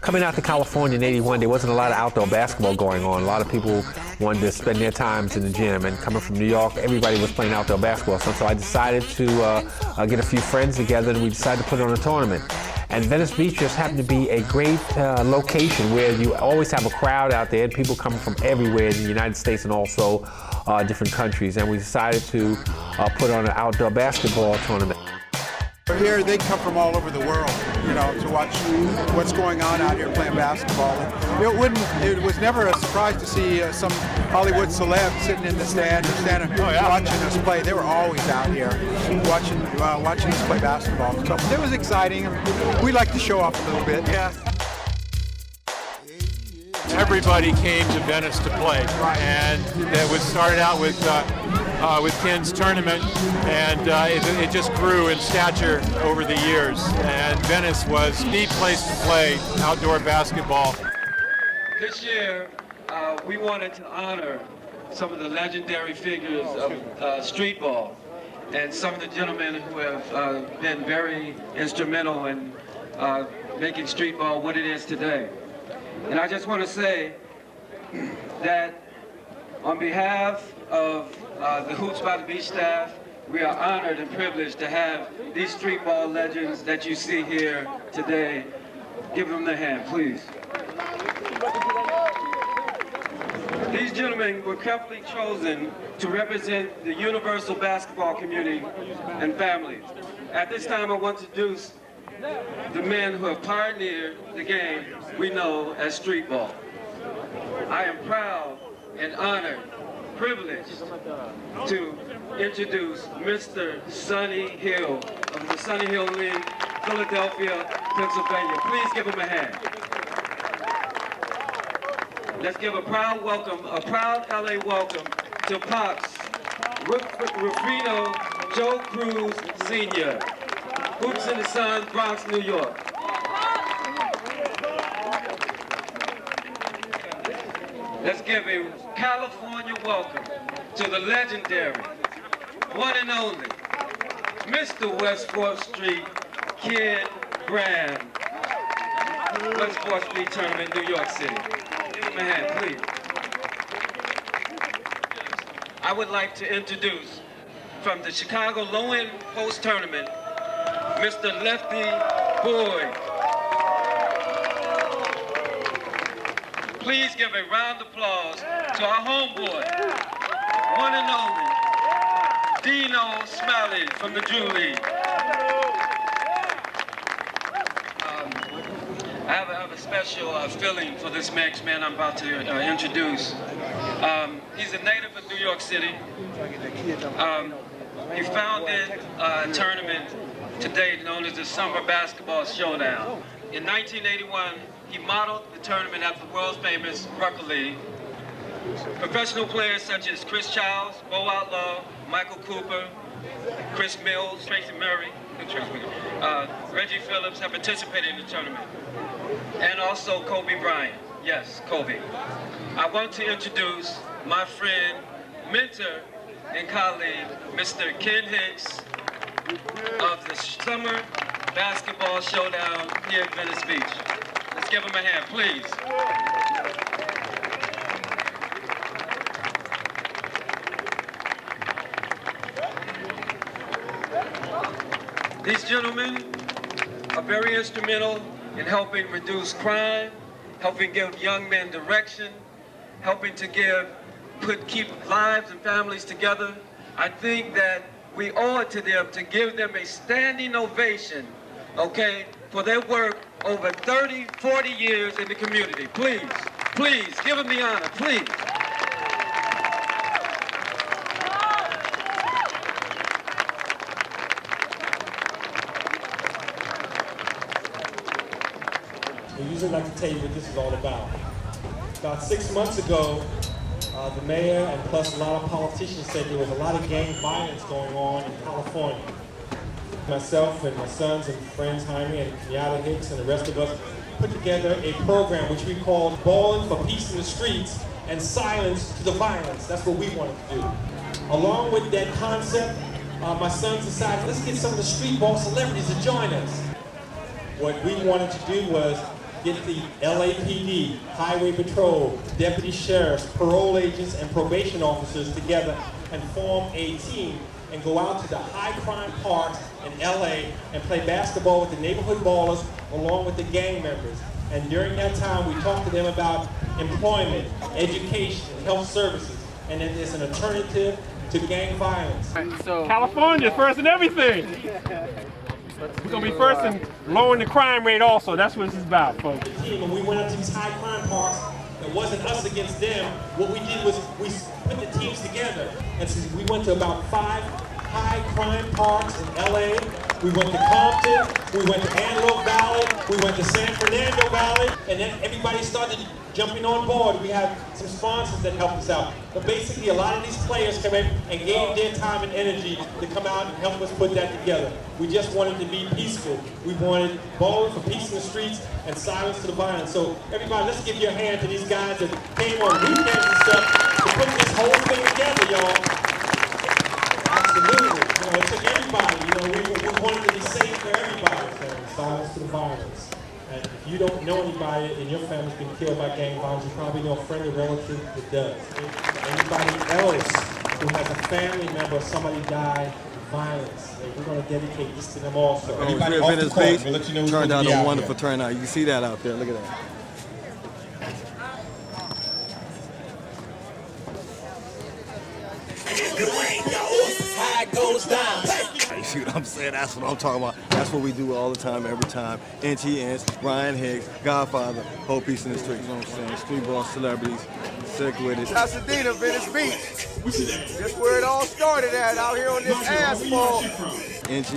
Coming out to California in '81, there wasn't a lot of outdoor basketball going on. A lot of people wanted to spend their times in the gym, and coming from New York, everybody was playing outdoor basketball. So I decided to get a few friends together, and we decided to put on a tournament. And Venice Beach just happened to be a great location where you always have a crowd out there, and people coming from everywhere in the United States and also different countries. And we decided to put on an outdoor basketball tournament. Here, they come from all over the world, you know, to watch what's going on out here playing basketball. It was never a surprise to see some Hollywood celeb sitting in the stand or standing watching us play. They were always out here watching us play basketball. So it was exciting. We like to show off a little bit. Yeah. Everybody came to Venice to play, and it was started out with Ken's tournament, and it just grew in stature over the years. And Venice was the place to play outdoor basketball. This year, we wanted to honor some of the legendary figures of street ball, and some of the gentlemen who have been very instrumental in making street ball what it is today. And I just want to say that on behalf of the Hoops by the Beach staff, we are honored and privileged to have these street ball legends that you see here today. Give them the hand, please. These gentlemen were carefully chosen to represent the universal basketball community and families. At this time, I want to introduce the men who have pioneered the game we know as street ball. I am proud and honored, privileged to introduce Mr. Sonny Hill of the Sonny Hill League, Philadelphia, Pennsylvania. Please give him a hand. Let's give a proud welcome, a proud LA welcome to Pops, Rufino Joe Cruz Sr., Hoops in the Sun, Bronx, New York. Let's give a California welcome to the legendary, one and only, Mr. West 4th Street, Kid Graham, West 4th Street Tournament, New York City. Give him a hand, please. I would like to introduce, from the Chicago Low-End Post Tournament, Mr. Lefty Boyd. Please give a round of applause to our homeboy, one and only, Dino Smalley from the Drew League. I have a special feeling for this next man I'm about to introduce. He's a native of New York City. He founded a tournament today known as the Summer Basketball Showdown. In 1981, he modeled the tournament after the world's famous Rucker League. Professional players such as Chris Childs, Bo Outlaw, Michael Cooper, Chris Mills, Tracy Murray, Reggie Phillips have participated in the tournament. And also Kobe Bryant. Yes, Kobe. I want to introduce my friend, mentor, and colleague, Mr. Ken Hicks of the Summer Basketball Showdown here at Venice Beach. Let's give him a hand, please. These gentlemen are very instrumental in helping reduce crime, helping give young men direction, helping to keep lives and families together. I think that we owe it to them to give them a standing ovation, okay, for their work over 30, 40 years in the community. Please, please, give them the honor, please. We usually like to tell you what this is all about. About 6 months ago, the mayor and plus a lot of politicians said there was a lot of gang violence going on in California. Myself and my sons and friends, Jaime and Kenyatta Hicks and the rest of us, put together a program which we called Ballin for Peace in the Streets and Silence to the Violence. That's what we wanted to do. Along with that concept, my sons decided, let's get some of the street ball celebrities to join us. What we wanted to do was get the LAPD, Highway Patrol, deputy sheriffs, parole agents, and probation officers together and form a team and go out to the high crime parks in LA and play basketball with the neighborhood ballers along with the gang members. And during that time, we talked to them about employment, education, health services, and that there's an alternative to gang violence. So California first in everything. We're gonna be first in lowering the crime rate also. That's what this is about, folks. When we went up to these high crime parks, it wasn't us against them. What we did was we put the teams together. And so we went to about 5 high crime parks in LA. We went to Compton, we went to Antelope Valley, we went to San Fernando Valley, and then everybody started jumping on board. We had some sponsors that helped us out. But basically a lot of these players came in and gave their time and energy to come out and help us put that together. We just wanted to be peaceful. We wanted Ballin for peace in the streets and silence to the violence. So everybody, let's give your hand to these guys that came on weekends and stuff to put this whole thing together, y'all. Absolutely. You know, it took everybody. You know, we wanted to be safe for everybody. So silence to the violence. And if you don't know anybody and your family's been killed by gang violence, you probably know a friend or relative that does. Anybody else who has a family member or somebody died in violence, we're going to dedicate this to them also. Anybody off the court, we'll let you know who's turned out a wonderful here. turnout. You can see that out there. Look at that. You see what I'm saying? That's what I'm talking about. That's what we do all the time, every time. NT, Ryan Higgs, Godfather, whole piece in the streets. You know what I'm saying? Street ball celebrities, sick with it. Pasadena, Venice Beach. That's where it all started at, out here on this asphalt. NT,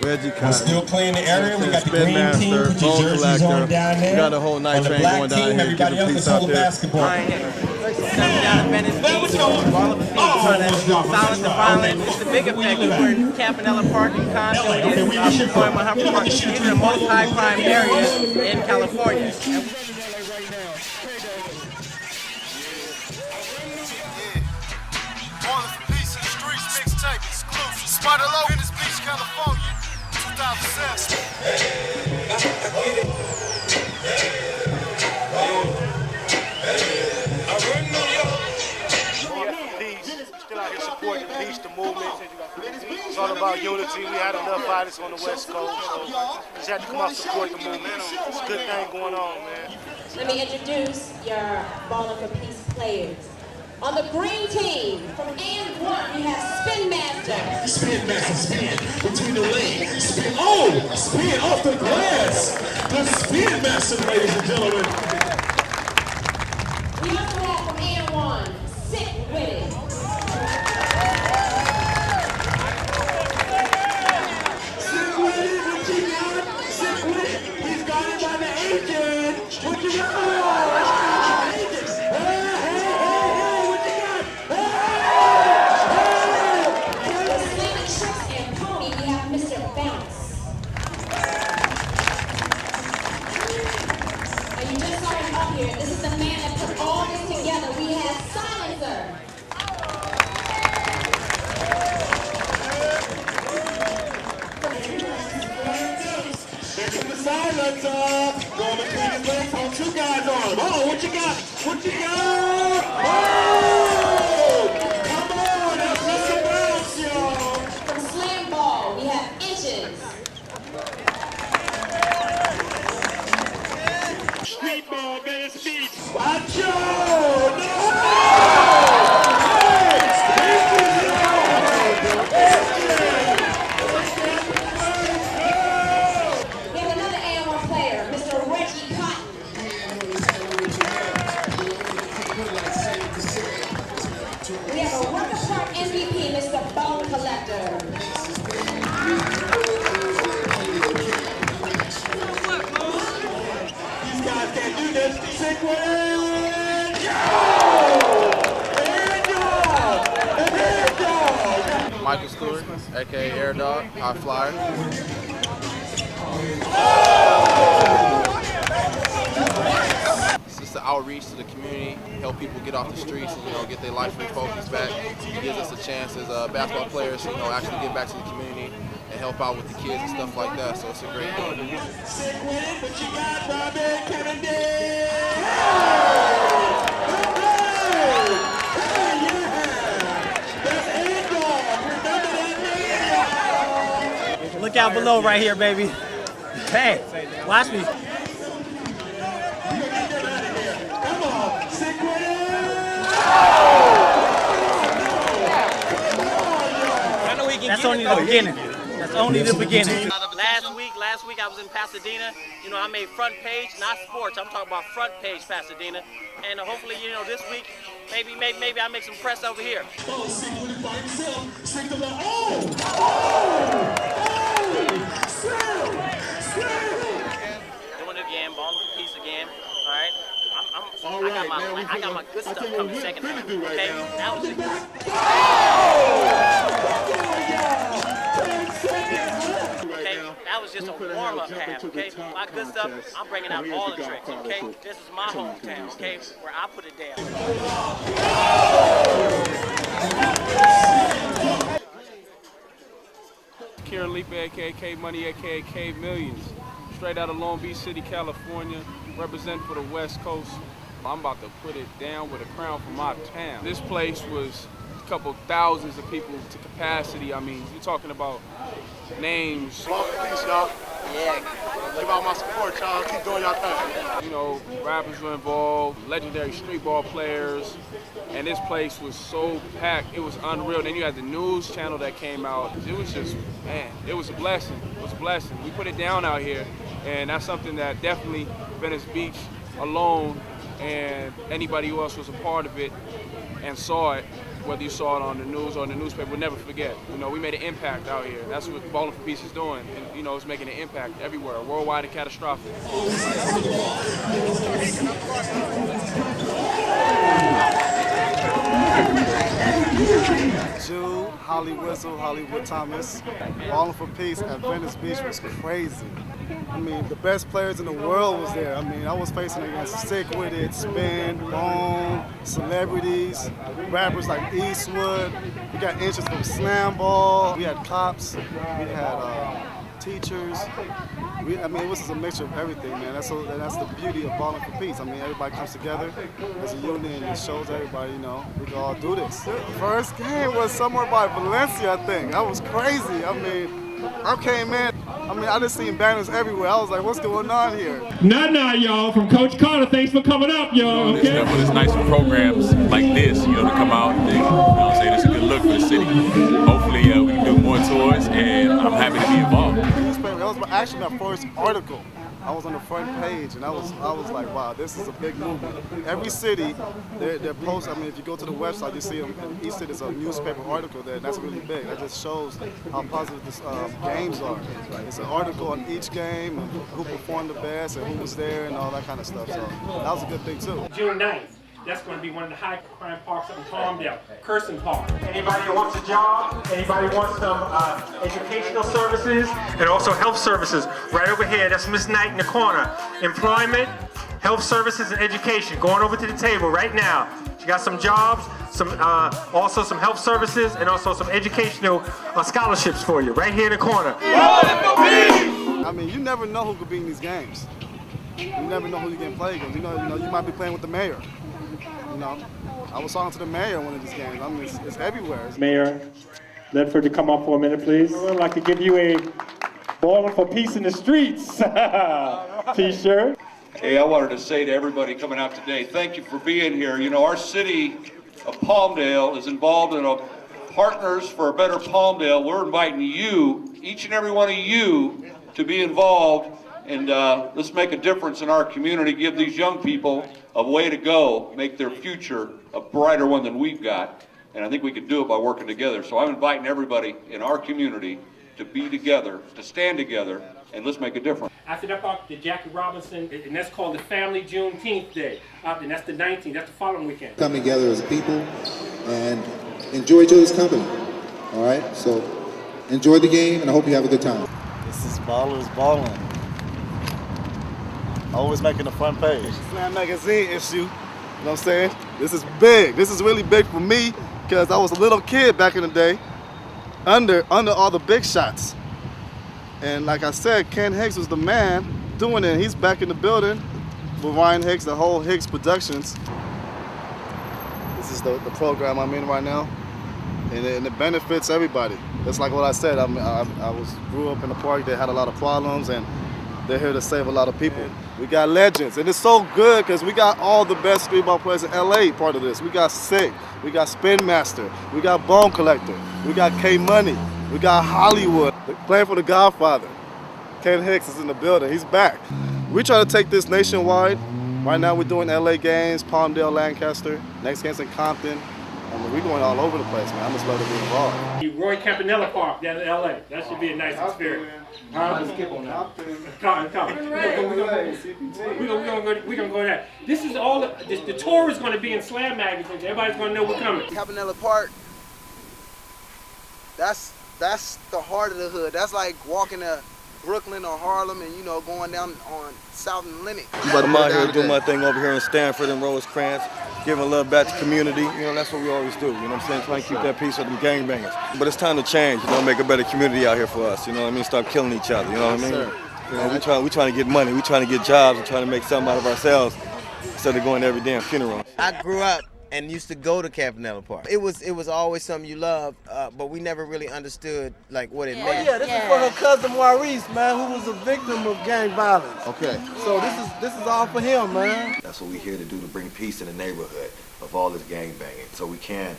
Reggie Cotton. We're still playing the area. We got the Spin green Master, team, put your Bone jerseys Collector. on down there. We got a whole night on the train black going down team, here, everybody giving else peace is all out the there. basketball. Coming down to Venice Beach, all of the people trying to silence the violence. It's the big effect. We were in Campanella Park in Compton, in Montgomery Park. These are the most high crime areas in California. Ballin for Peace in the Streets mixtape exclusive. Spider Low, Venice Beach, California, 2007. Still out here supporting the peace, the movement. It's all about unity. We had enough violence on the West Coast, so just had to come out and support the movement. It's a good thing going on, man. Let me introduce your Ballin for Peace players. On the green team, from A1, we have Spin Master. Spin Master, spin between the legs. Spin, oh, spin off the glass. The Spin Master, ladies and gentlemen. We also have from A1, Sick With It. Sick with it, what you got? Sick with it. He's got it by the agent. What you got? This is the man that put all this together. We have Silencer. There's the Silencer. Going between his legs on 2 guys on him. Oh, what you got? What you got? Oh! Come on, that's just a bounce, y'all. From Slam Ball, we have Inches. Street ball, Venice Beach. Watch out! No! We have another A1 player, Mr. Reggie Cotton. We have a Rucker Park MVP, Mr. Bone Collector. These guys can't do this. Sick with it. Michael Stewart, aka Air Dog, High Flyer. It's just the outreach to the community, help people get off the streets and get their life refocused back. It gives us a chance as basketball players to actually get back to the community and help out with the kids and stuff like that. So it's a great thing. Sick with it, but you got Robin Kennedy. Look out below right here, baby. Hey, watch me. Come on, sick with it. That's only the beginning. That's only the beginning. Last week I was in Pasadena. You know, I made front page, not sports. I'm talking about front page Pasadena. And hopefully, you know, this week, maybe I make some press over here. Oh, sick with it by himself. Sick to the Doing it again, Ballin for Peace again. All right. I got my good stuff coming second half. Okay. That was that was just a warm-up half, okay? My good stuff, I'm bringing out all the tricks, okay? This is my hometown, okay? Where I put it down. Kieran Leap, aka K Money, aka K Millions. Straight out of Long Beach City, California, represent for the West Coast. I'm about to put it down with a crown for my town. This place was a couple thousands of people to capacity. I mean, you're talking about names. Peace, y'all. Yeah. Give out my support, y'all. Keep doing y'all thing. You know, rappers were involved, legendary street ball players, and this place was so packed, it was unreal. Then you had the news channel that came out. It was just, man, it was a blessing. It was a blessing. We put it down out here, and that's something that definitely Venice Beach alone and anybody who else was a part of it and saw it, whether you saw it on the news or in the newspaper, would never forget. You know, we made an impact out here. That's what Ballin for Peace is doing. And, you know, it's making an impact everywhere, worldwide and catastrophic. Jude, Holly Whistle, Hollywood Thomas. Ballin for Peace at Venice Beach was crazy. I mean, the best players in the world was there. I mean, I was facing against Sick With It, Spin, Bone, celebrities, rappers like Eastwood. We got interest from Slam Ball. We had cops. We had teachers. I mean, it was just a mixture of everything, man. That's the beauty of Ballin for Peace. I mean, everybody comes together as a union and shows everybody, you know, we can all do this. The first game was somewhere by Valencia, I think. That was crazy. I mean, I came in. I mean, I just seen banners everywhere. I was like, what's going on here? Nah, y'all. From Coach Carter, thanks for coming up, y'all. Okay? It's nice for programs like this, you know, to come out. And, you know what I'm saying? It's a good look for the city. Hopefully, we can do more tours, and I'm happy to be involved. That was actually my first article. I was on the front page, and I was like, wow, this is a big movement. Every city, they're post. I mean, if you go to the website, you see them. In each city, there's a newspaper article there, and that's really big. That just shows how positive this games are. It's an article on each game, and who performed the best, and who was there, and all that kind of stuff. So that was a good thing too. June 9th. That's going to be one of the high crime parks up in Palmdale, Kirsten Park. Anybody who wants a job, anybody wants some educational services, and also health services, right over here. That's Miss Knight in the corner. Employment, health services, and education. Going over to the table right now. She got some jobs, also some health services, and also some educational scholarships for you, right here in the corner. I mean, you never know who could be in these games. You never know who you can play against. You know, you might be playing with the mayor. You know, I was talking to the mayor in one of these games. I mean, it's everywhere. Mayor Ledford, to come up for a minute, please. I'd like to give you a Ballin for Peace in the Streets t-shirt. Hey, I wanted to say to everybody coming out today, thank you for being here. You know, our city of Palmdale is involved in a Partners for a Better Palmdale. We're inviting you, each and every one of you, to be involved. And let's make a difference in our community, give these young people a way to go, make their future a brighter one than we've got. And I think we can do it by working together. So I'm inviting everybody in our community to be together, to stand together, and let's make a difference. After that park, the Jackie Robinson, and that's called the Family Juneteenth Day. And that's the 19th, that's the following weekend. Come together as a people and enjoy each other's company. All right, so enjoy the game, and I hope you have a good time. This is Ballers Ballin'. Always making the front page. Slam Magazine issue, you know what I'm saying? This is big. This is really big for me because I was a little kid back in the day under all the big shots. And like I said, Ken Hicks was the man doing it. He's back in the building with Ryan Hicks, the whole Hicks Productions. This is the program I'm in right now, and it benefits everybody. That's like what I said. I grew up in a park that had a lot of problems, and they're here to save a lot of people. We got legends, and it's so good because we got all the best street ball players in LA part of this. We got Sick, we got Spin Master, we got Bone Collector, we got K Money, we got Hollywood playing for the Godfather. Ken Hicks is in the building. He's back. We try to take this nationwide. Right now we're doing LA games, Palmdale, Lancaster. Next game's in Compton. I mean, we're going all over the place, man. I just love to be involved. Roy Campanella Park down in LA. That should be a nice experience. Let's skip on that. We're going to go there. This is all, the tour is going to be in Slam magazines. Everybody's going to know we're coming. Campanella Park, that's the heart of the hood. That's like walking to Brooklyn or Harlem and, you know, going down on South and Lennox. I'm out here doing my thing over here in Stanford and Rosecrans, giving a little back to the community. You know, that's what we always do. You know what I'm saying? Trying to keep that peace with them gangbangers. But it's time to change, you know, make a better community out here for us. You know what I mean? Stop killing each other. You know what I mean? You know, we trying to get money. We trying to get jobs. We trying to make something out of ourselves instead of going to every damn funeral. I grew up and used to go to Campanella Park. It was always something you loved, but we never really understood like what it meant. Yeah, this is for her cousin Maurice, man, who was a victim of gang violence. Okay. So this is all for him, man. That's what we're here to do, to bring peace in the neighborhood of all this gang banging. So we can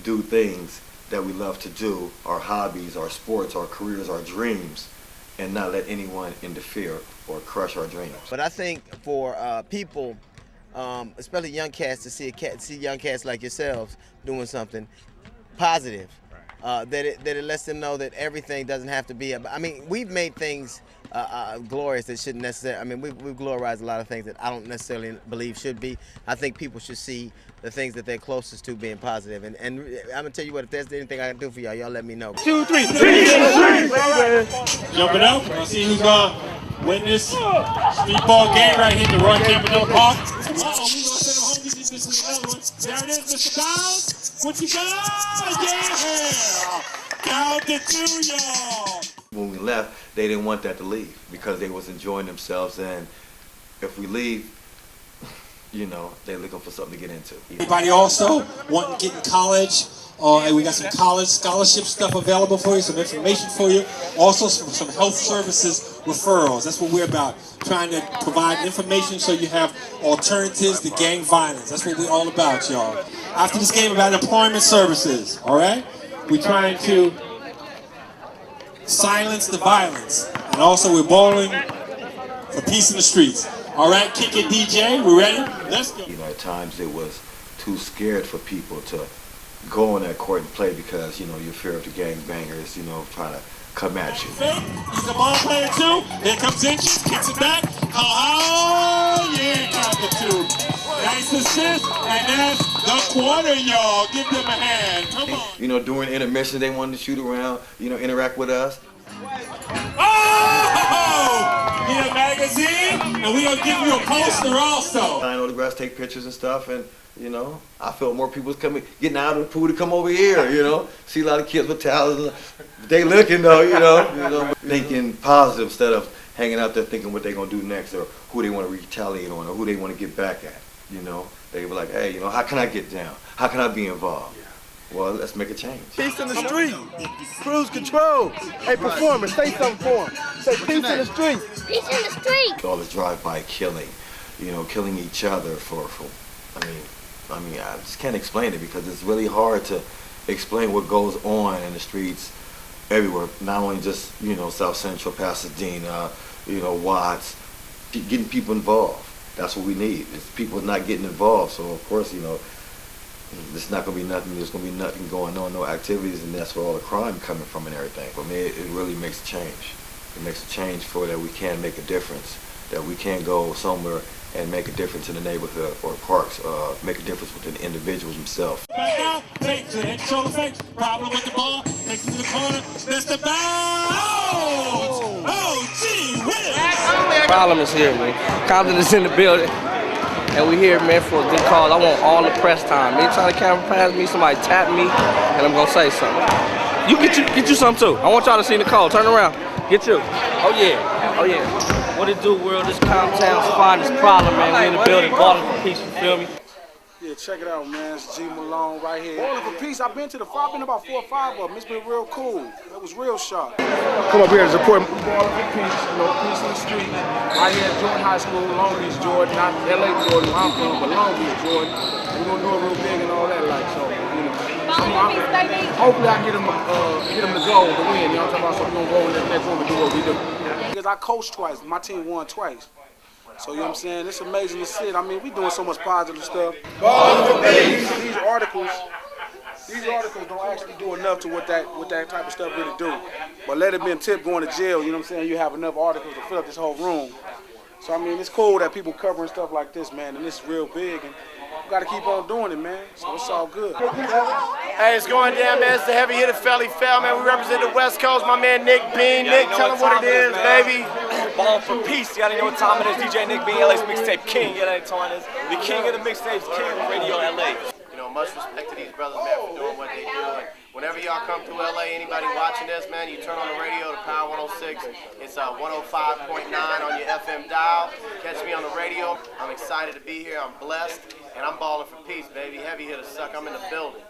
do things that we love to do, our hobbies, our sports, our careers, our dreams, and not let anyone interfere or crush our dreams. But I think for people, especially young cats, to see young cats like yourselves doing something positive, that it lets them know that everything doesn't have to be about. I mean, we've made things glorious that shouldn't necessarily. I mean, we've glorified a lot of things that I don't necessarily believe should be. I think people should see the things that they're closest to being positive. And I'm gonna tell you what, if there's anything I can do for y'all, y'all let me know. 2, 3, jumping out. Let's see who's gonna win this street ball game right here at the Roy Campanella Park. We gonna send them home. This is another one. There it is, Mr. Downs. What you got? Yeah! Count to 2, y'all. When we left, they didn't want that to leave because they was enjoying themselves, and if we leave, you know, they're looking for something to get into. Anybody also wanting to get in college? We got some college scholarship stuff available for you, some information for you. Also some health services referrals. That's what we're about. Trying to provide information so you have alternatives to gang violence. That's what we're all about, y'all. After this game, about employment services, all right? We're trying to silence the violence. And also we're bowling for peace in the streets. All right, kick it, DJ. We ready? Let's go. You know, at times it was too scared for people to go on that court and play because, you know, you fear of the gangbangers, you know, trying to come at you. He's a ball player too. Here comes Inches, kicks it back. Oh, yeah, got the 2. Nice assist, and that's the quarter, y'all. Give them a hand. Come on. You know, during intermission, they wanted to shoot around, you know, interact with us. Oh! Need a magazine, and we gonna give you a poster also. Sign autographs, take pictures and stuff, and you know, I felt more people was getting out of the pool to come over here. You know, see a lot of kids with towels. They looking though, you know, thinking positive instead of hanging out there thinking what they gonna do next or who they want to retaliate on or who they want to get back at. You know, they were like, hey, you know, how can I get down? How can I be involved? Well, let's make a change. Peace in the street. Cruise control. Hey, performer, say something for him. Say peace in the street. Peace in the street. All the drive-by killing, you know, killing each other for I mean, I just can't explain it because it's really hard to explain what goes on in the streets everywhere. Not only just, you know, South Central, Pasadena, you know, Watts, getting people involved. That's what we need. It's people not getting involved. So of course, you know, there's not gonna be nothing. There's gonna be nothing going on, no activities, and that's where all the crime coming from and everything. For me, it really makes a change. It makes a change for that we can make a difference. That we can go somewhere and make a difference in the neighborhood or parks, make a difference with the individuals themselves. Right now, take to the shoulder fake. Problem with the ball. Takes it to the corner. That's the bounce. Oh, gee whiz. Problem is here, man. Compton is in the building. And we here, man, for a good cause. I want all the press time. Anytime the camera pass me, somebody tap me, and I'm gonna say something. You get you something too. I want y'all to see Nicole. Turn around. Get you. Oh yeah. Oh yeah. What it do, world? This Comptown's finest problem, man. We in the building, Ballin for peace. You feel me? Yeah, check it out, man. It's G Malone right here. Ballin for peace. I've been to the 5, been about 4 or 5 of them. It's been real cool. It was real sharp. Come up here to support Ballin for peace, you know, peace in the street. Right here at Jordan High School, Long Beach, Jordan, not LA Jordan, where I'm from, but Long Beach, Jordan. We're gonna do it real big and all that, like so. You know, hopefully I get them to go to win. You know what I'm talking about? So we're gonna go in the next room and do what we do. Because I coached twice, my team won twice. So you know what I'm saying? It's amazing to see it. I mean, we doing so much positive stuff. These articles don't actually do enough to what that type of stuff really do. But let it be a tip going to jail, you know what I'm saying? You have enough articles to fill up this whole room. So I mean, it's cool that people covering stuff like this, man, and it's real big. And you got to keep on doing it, man. So it's all good. Hey, it's going down, man. It's the heavy hitter Felly Fell, man. We represent the West Coast. My man Nick Bean. Nick, tell him what it is, baby. Ballin for peace. You already know what time it is. DJ Nick Bean, LA's mixtape king. You know what time it is. The king of the mixtapes, king of radio LA. You know, much respect to these brothers, man, for doing what they do. And whenever y'all come through LA, anybody watching this, man, you turn on the radio to Power 106. It's 105.9 on your FM dial. Catch me on the radio. I'm excited to be here. I'm blessed. And I'm balling for peace, baby. Heavy hitter suck. I'm in the building.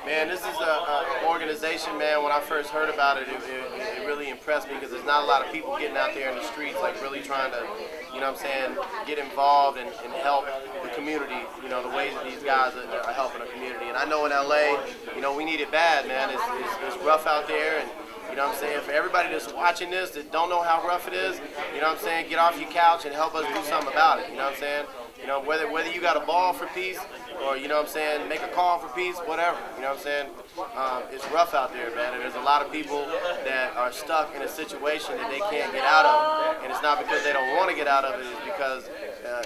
Man, this is an organization, man. When I first heard about it, it really impressed me because there's not a lot of people getting out there in the streets, like really trying to, you know what I'm saying, get involved and help the community, you know, the ways that these guys are helping the community. And I know in LA, you know, we need it bad, man. It's rough out there. And you know what I'm saying? For everybody that's watching this that don't know how rough it is, you know what I'm saying? Get off your couch and help us do something about it. You know what I'm saying? You know, whether you got a ball for peace or, you know what I'm saying, make a call for peace, whatever. You know what I'm saying? It's rough out there, man. And there's a lot of people that are stuck in a situation that they can't get out of. And it's not because they don't want to get out of it. It's because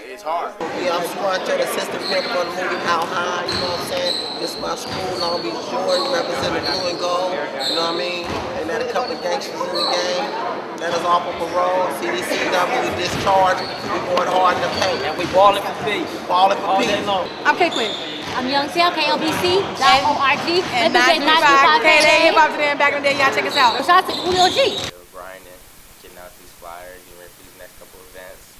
it's hard. Yeah, I'm Squancho, the assistant principal of the movie How High, you know what I'm saying? This is my school, Long Beach, Jordan, representing blue and gold, you know what I mean? And had a couple of gangsters in the game. Let us off of parole, CDCW, we discharged, we going hard in the paint. And we ballin' for peace. Ballin' for peace. I'm K-Quinn. I'm Young Sale, KLBC, .org, and 935 KLA, Hip Hop Today, and back in the day, y'all check us out. Shout out to Julio G. Grinding, getting out these flyers, getting ready for these next couple events.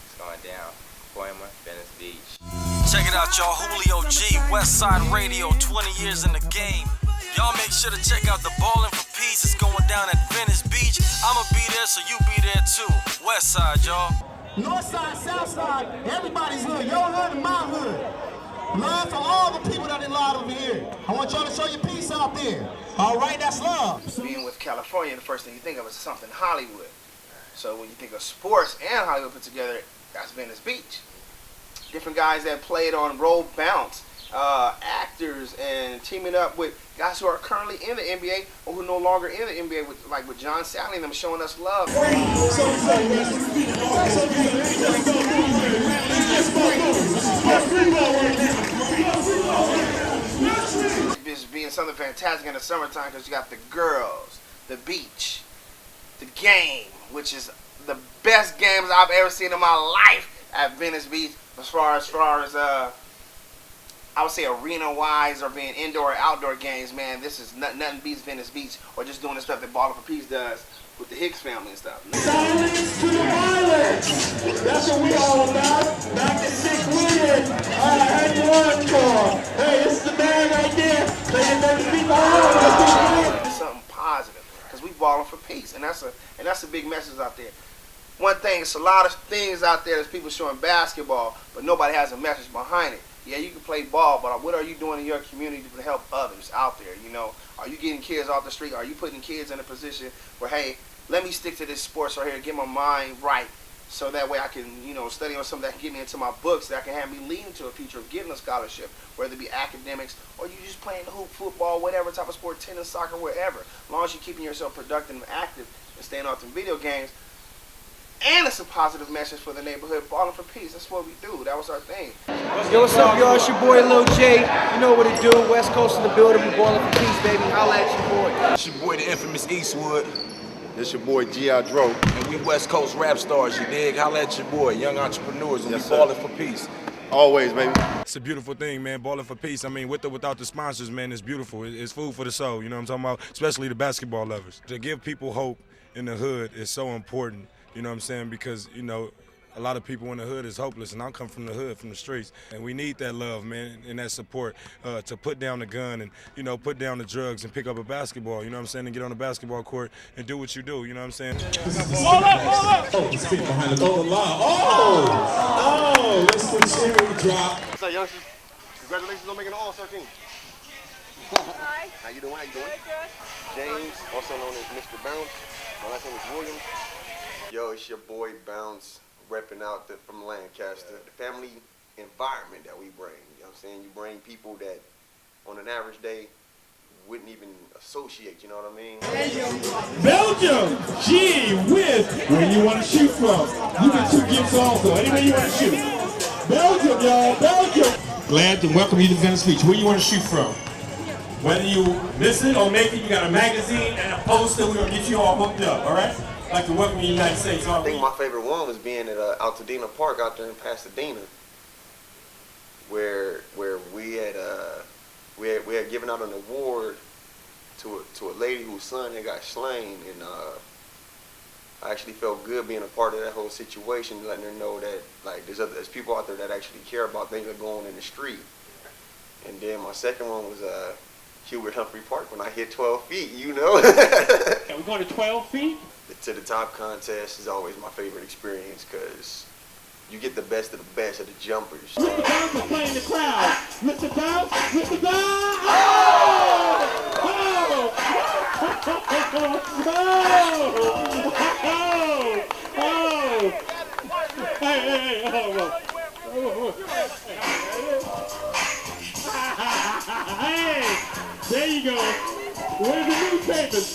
It's going down. Poema, Venice Beach. Check it out, y'all. Julio G, Westside Radio, 20 years in the game. Y'all make sure to check out the Ballin for Peace. It's going down at Venice Beach. I'ma be there, so you be there too. Westside, y'all. Northside, Southside, everybody's hood. Your hood and my hood. Love for all the people that are live over here. I want y'all to show your peace out there. All right, that's love. Being with California, the first thing you think of is something Hollywood. So when you think of sports and Hollywood put together, that's Venice Beach. Different guys that played on Roll Bounce, actors, and teaming up with guys who are currently in the NBA or who are no longer in the NBA, with John Sally and them showing us love. It's being something fantastic in the summertime because you got the girls, the beach, the game, which is the best games I've ever seen in my life at Venice Beach. As far as I would say arena-wise or being indoor or outdoor games, man, this is nothing beats Venice Beach or just doing the stuff that Ballin for Peace does with the Hicks family and stuff. Silence to the violence. That's what we all about. Back to Sick William. Hand one call. Hey, this is the man right there. Playing Venice Beach all over. Something positive because we Ballin for Peace, and that's a big message out there. One thing, it's a lot of things out there that's people showing basketball, but nobody has a message behind it. Yeah, you can play ball, but what are you doing in your community to help others out there? You know, are you getting kids off the street? Are you putting kids in a position where, hey, let me stick to this sports right here, get my mind right, so that way I can, you know, study on something that can get me into my books, that can have me leading to a future of getting a scholarship, whether it be academics or you just playing hoop, football, whatever type of sport, tennis, soccer, wherever. As long as you're keeping yourself productive and active and staying off them video games. And it's a positive message for the neighborhood, Ballin for Peace. That's what we do. That was our thing. Yo, what's up, y'all? It's your boy Lil J. You know what it do. West Coast in the building. We Ballin for Peace, baby. Holla at your boy. It's your boy, the infamous Eastwood. It's your boy, G.I. Dro. And we West Coast rap stars, you dig? Holla at your boy, young entrepreneurs, and we Ballin for Peace. Always, baby. It's a beautiful thing, man. Ballin for Peace. I mean, with or without the sponsors, man, it's beautiful. It's food for the soul, you know what I'm talking about? Especially the basketball lovers. To give people hope in the hood is so important, you know what I'm saying, because, you know, a lot of people in the hood is hopeless, and I come from the hood, from the streets, and we need that love, man, and that support to put down the gun and, you know, put down the drugs and pick up a basketball, you know what I'm saying, and get on the basketball court and do what you do, you know what I'm saying? Hold up! Oh, the stick behind the goal line. Oh, let's the cherry drop. What's up, youngsters? Congratulations on making the All-Star team. Hi. How you doing? How you doing? James, also known as Mr. Bounce. My last name is Williams. Yo, it's your boy Bounce, repping out from Lancaster. The family environment that we bring. You know what I'm saying? You bring people that on an average day wouldn't even associate, you know what I mean? Belgium, gee whiz, where you want to shoot from? You get 2 gifts also, anywhere you want to shoot. Belgium, y'all, Belgium. Glad to welcome you to Venice Beach. Where you want to shoot from? Whether you miss it or make it, you got a magazine and a poster. We're going to get you all hooked up, all right? I'd like to welcome you to the United States. I think my favorite one was being at Altadena Park out there in Pasadena, where we had given out an award to a lady whose son had got slain, and I actually felt good being a part of that whole situation, letting her know that like there's people out there that actually care about things that are going on in the street. And then my second one was Hubert Humphrey Park when I hit 12 feet, you know. Are we going to 12 feet? The To the Top contest is always my favorite experience because you get the best of the best of the jumpers. Mr. Bounce is playing the crowd. Mr. Bounce, Mr. Bounce! Oh! Oh! Oh! Oh! Hey, hey, there you go. Where's the newspapers?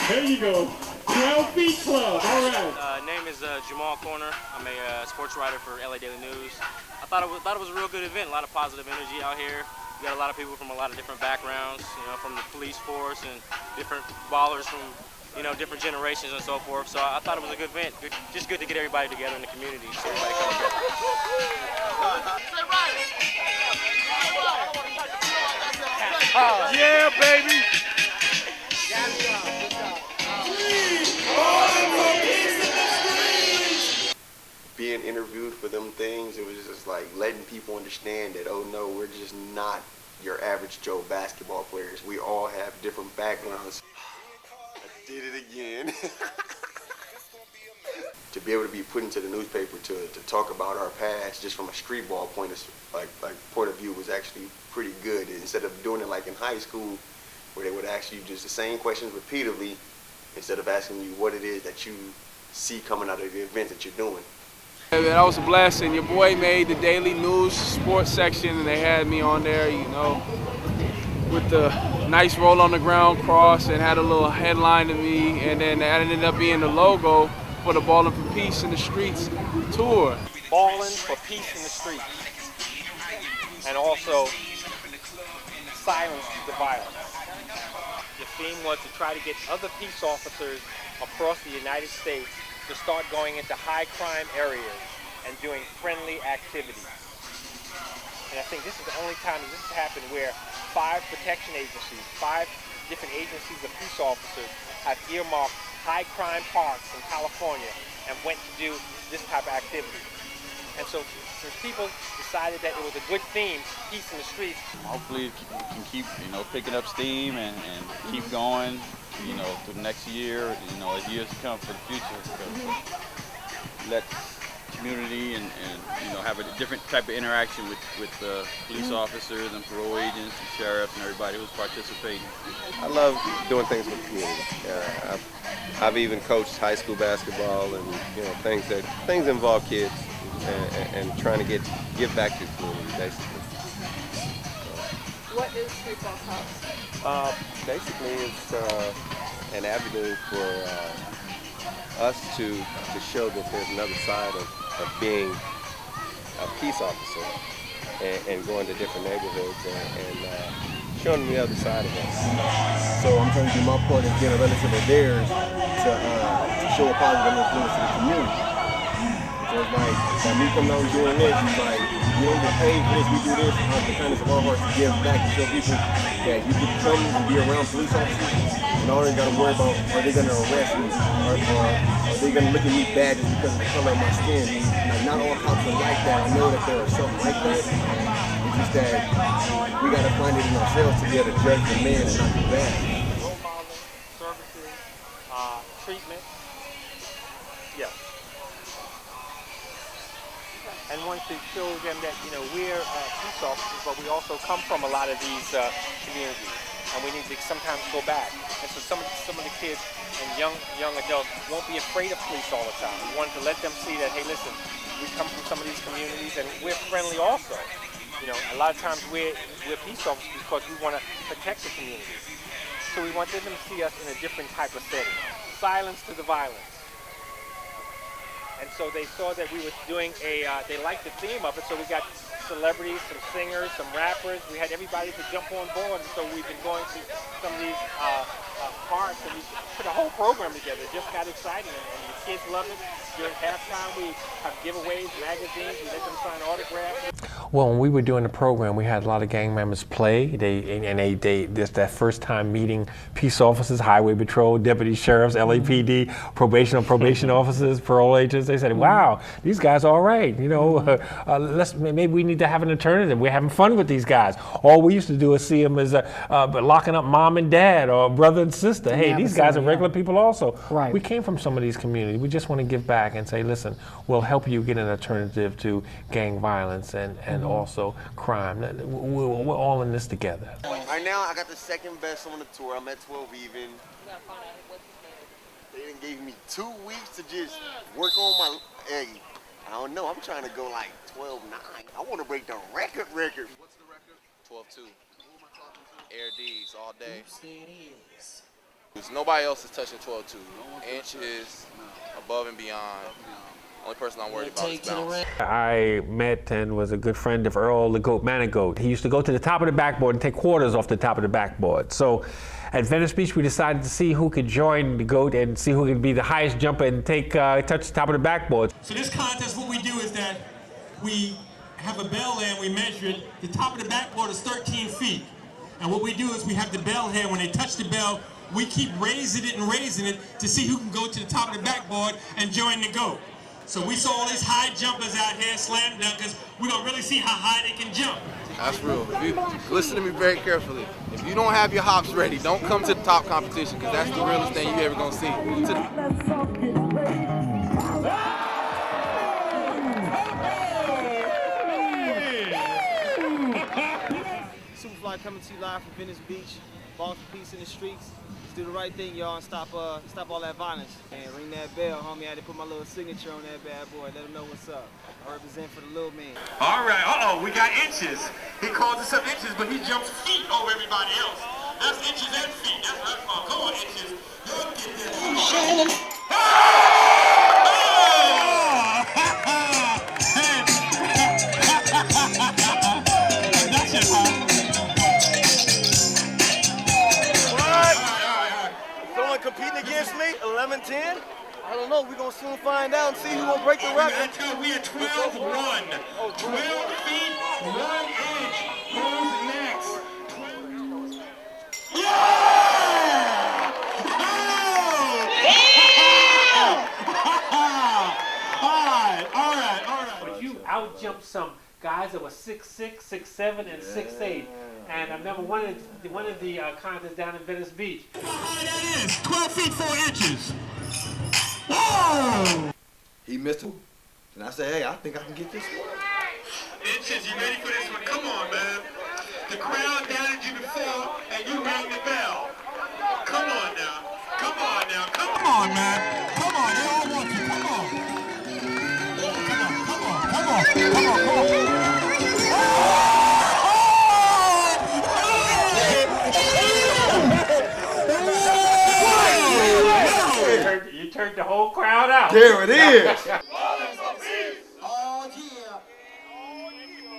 There you go. 12 Feet Club, all right. Name is Jamal Corner. I'm a sports writer for LA Daily News. I thought it was a real good event. A lot of positive energy out here. We got a lot of people from a lot of different backgrounds, you know, from the police force and different ballers from, you know, different generations and so forth. So I thought it was a good event. Just good to get everybody together in the community. So everybody come together. Yeah, baby. Being interviewed for them things, it was just like letting people understand that, oh no, we're just not your average Joe basketball players. We all have different backgrounds. I did it again. To be able to be put into the newspaper to talk about our past just from a street ball point of view was actually pretty good. Instead of doing it like in high school where they would ask you just the same questions repeatedly instead of asking you what it is that you see coming out of the event that you're doing. Yeah, that was a blessing. Your boy made the Daily News sports section, and they had me on there, you know, with the nice roll on the ground cross, and had a little headline to me, and then that ended up being the logo for the Ballin' for Peace in the Streets tour. Ballin' for Peace in the Streets. And also, silence the violence. The theme was to try to get other peace officers across the United States to start going into high crime areas and doing friendly activities. And I think this is the only time that this has happened where 5 protection agencies, 5 different agencies of peace officers have earmarked high crime parks in California and went to do this type of activity. And so since people decided that it was a good theme, peace in the streets. Hopefully it can keep, you know, picking up steam and keep going, you know, through the next year, you know, as years to come for the future. Let community and you know, have a different type of interaction with police officers and parole agents and sheriffs and everybody who's participating. I love doing things with the community. I've even coached high school basketball and, you know, things involve kids and trying to give back to the community, basically. What is Streetball House? Basically, it's an avenue for us to show that there's another side of being a peace officer and going to different neighborhoods and showing them the other side of us. So I'm trying to do my part as being a relative of theirs to show a positive influence to the community. So it's like, by me coming out and doing this, it's like, you don't get paid for this, we do this out of the kindness of our hearts to give back and show people that you can come and be around police officers and all they got to worry about, are they going to arrest me, or are they going to look at me bad just because of the color of my skin. Like, not all cops are like that. I know that there are some like that. It's just that we got to find it in ourselves to be able to judge the man and not the bad. Role modeling, services, treatment. Yeah. And want to show them that, you know, we're police officers, but we also come from a lot of these communities, and we need to sometimes go back. And so some of the kids and young adults won't be afraid of police all the time. We wanted to let them see that, hey, listen, we come from some of these communities, and we're friendly also. You know, a lot of times we're police officers because we want to protect the community. So we wanted them to see us in a different type of setting. Silence to the violence. And so they saw that we were doing they liked the theme of it, so we got celebrities, some singers, some rappers. We had everybody to jump on board, and so we've been going to some of these parks, and we put a whole program together. It just got exciting, and the kids love it. During halftime, we have giveaways, magazines, we let them sign autographs. Well, when we were doing the program, we had a lot of gang members play. This that first time meeting peace officers, highway patrol, deputy sheriffs, LAPD, probation officers, parole agents. They said, "Wow, these guys are all right. You know, maybe we need to have an alternative. We're having fun with these guys." All we used to do is see them as locking up mom and dad or brother and sister. Hey, these guys are regular people also. Right. We came from some of these communities. We just want to give back and say, listen, we'll help you get an alternative to gang violence and also crime. We're all in this together. Right now, I got the second best on the tour. I'm at 12 even. They done gave me 2 weeks to just work on my, hey, I don't know, I'm trying to go like 12-9. I want to break the record. What's the record? 12-2. Air D's all day. Nobody else is touching 12-2. Inches, above and beyond. Only person I'm worried about is bounce. I met and was a good friend of Earl the Goat Manigoat. He used to go to the top of the backboard and take quarters off the top of the backboard. So at Venice Beach, we decided to see who could join the goat and see who could be the highest jumper and touch the top of the backboard. So this contest, what we do is that we have a bell there and we measure it. The top of the backboard is 13 feet. And what we do is we have the bell here. When they touch the bell, we keep raising it to see who can go to the top of the backboard and join the goat. So we saw all these high jumpers out here, slam dunkers. We're gonna really see how high they can jump. That's real. If you listen to me very carefully. If you don't have your hops ready, don't come to the top competition, because that's the realest thing you ever gonna see. Superfly coming to you live from Venice Beach. Ballin for peace in the streets. Let's do the right thing, y'all, and stop all that violence. And ring that bell, homie. I had to put my little signature on that bad boy. Let them know what's up. I represent for the little man. All right, we got inches. He calls us up inches, but he jumps feet over everybody else. That's inches and feet. That's what I'm Come on, inches. You'll get there. Shannon. That's it, huh? Someone competing against me, 11-10? I don't know, we're going to soon find out and see who will break the record. We are 12-1. 12 feet, 1 inch. Who's next? Yeah! All right. But you out-jumped some guys that were 6'6", 6'7", and 6'8". And I remember one of the contests down in Venice Beach. How high that is? 12 feet 4 inches. Whoa! He missed it. And I said, hey, I think I can get this one. Inches, you ready for this one? Come on, man. The crowd doubted you before, and you rang the bell. Come on now. Come on, man. Come on, they all want you. Come on. You turned the whole crowd out. There it is. Oh, yeah.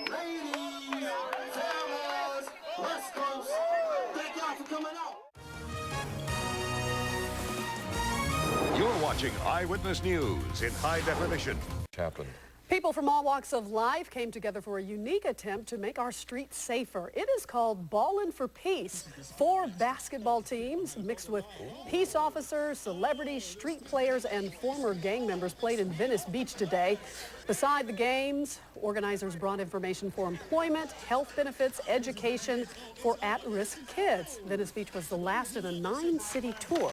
Ladies, fellas, West Coast, thank y'all for coming out. You're watching Eyewitness News in high definition. happened? People from all walks of life came together for a unique attempt to make our streets safer. It is called Ballin for Peace. 4 basketball teams mixed with peace officers, celebrities, street players, and former gang members played in Venice Beach today. Beside the games, organizers brought information for employment, health benefits, education for at-risk kids. Venice Beach was the last in a 9-city tour.